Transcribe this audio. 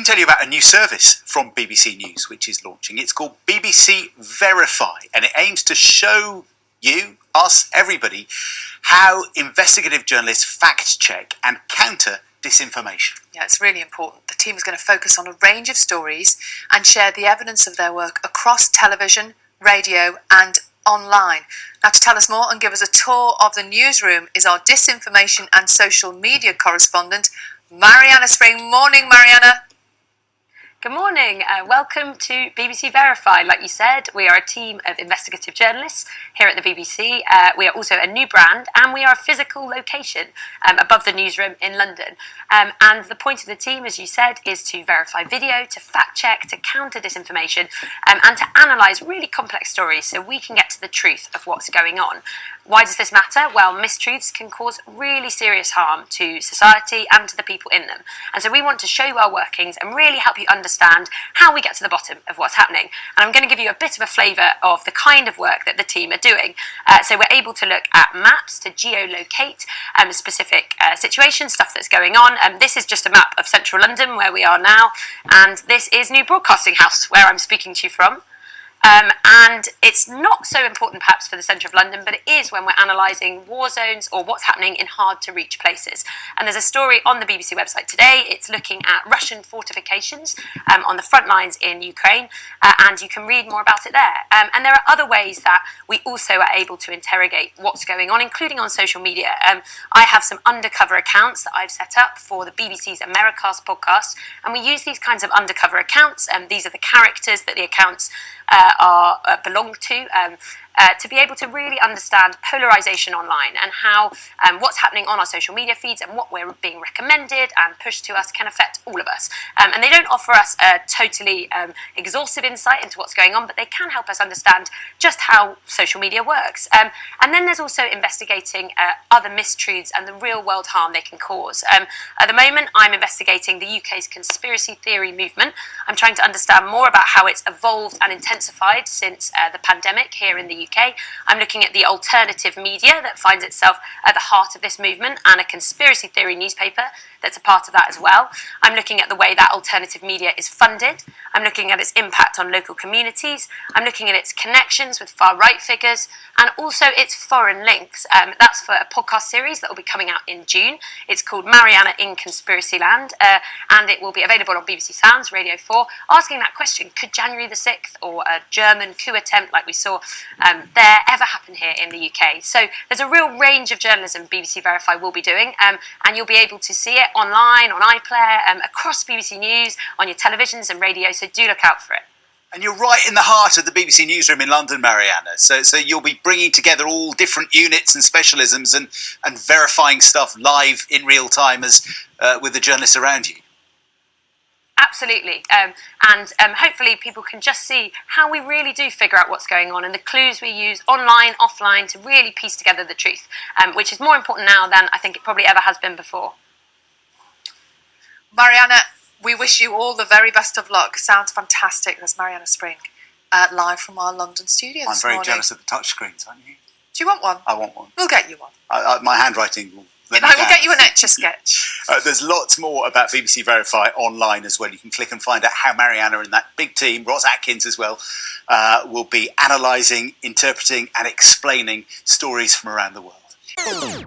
tell you about a new service from BBC News which is launching. It's called BBC Verify, and it aims to show you, us, everybody, how investigative journalists fact check and counter disinformation. Yeah, it's really important. The team is going to focus on a range of stories and share the evidence of their work across television, radio and online. Now, to tell us more and give us a tour of the newsroom is our disinformation and social media correspondent, Mariana Spring. Morning, Mariana. Good morning. Welcome to BBC Verify. Like you said, we are a team of investigative journalists here at the BBC. We are also a new brand, and we are a physical location above the newsroom in London. And the point of the team, as you said, is to verify video, to fact check, to counter disinformation, and to analyse really complex stories so we can get to the truth of what's going on. Why does this matter? Well, mistruths can cause really serious harm to society and to the people in them. And so we want to show you our workings and really help you understand how we get to the bottom of what's happening. And I'm going to give you a bit of a flavour of the kind of work that the team are doing. So we're able to look at maps to geolocate specific situations, stuff that's going on. This is just a map of central London where we are now. And this is New Broadcasting House, where I'm speaking to you from. And it's not so important perhaps for the centre of London, but it is when we're analysing war zones or what's happening in hard to reach places. And there's a story on the BBC website today. It's looking at Russian fortifications on the front lines in Ukraine, and you can read more about it there. And there are other ways that we also are able to interrogate what's going on, including on social media. I have some undercover accounts that I've set up for the BBC's Americast podcast, and we use these kinds of undercover accounts, and these are the characters that the accounts belong to be able to really understand polarisation online and how what's happening on our social media feeds and what we're being recommended and pushed to us can affect all of us. And they don't offer us a totally exhaustive insight into what's going on, but they can help us understand just how social media works. And then there's also investigating other mistruths and the real world harm they can cause. At the moment, I'm investigating the UK's conspiracy theory movement. I'm trying to understand more about how it's evolved and intensified since the pandemic here in the UK. I'm looking at the alternative media that finds itself at the heart of this movement, and a conspiracy theory newspaper that's a part of that as well. I'm looking at the way that alternative media is funded. I'm looking at its impact on local communities. I'm looking at its connections with far-right figures and also its foreign links. That's for a podcast series that will be coming out in June. It's called Mariana in Conspiracy Land, and it will be available on BBC Sounds, Radio 4, asking that question, could January the 6th or a German coup attempt like we saw there ever happen here in the UK? So there's a real range of journalism BBC Verify will be doing, and you'll be able to see it online, on iPlayer, across BBC News, on your televisions and radio, so do look out for it. And you're right in the heart of the BBC newsroom in London, Mariana. So you'll be bringing together all different units and specialisms and verifying stuff live in real time as with the journalists around you. Absolutely, and hopefully people can just see how we really do figure out what's going on and the clues we use online, offline, to really piece together the truth, which is more important now than I think it probably ever has been before. Mariana, we wish you all the very best of luck. Sounds fantastic. There's Mariana Spring, live from our London studio this morning. I'm very jealous of the touchscreens, aren't you? Do you want one? I want one. We'll get you one. My handwriting will... I will get you an Etch-a-Sketch. There's lots more about BBC Verify online as well. You can click and find out how Mariana and that big team, Ross Atkins as well, will be analysing, interpreting and explaining stories from around the world.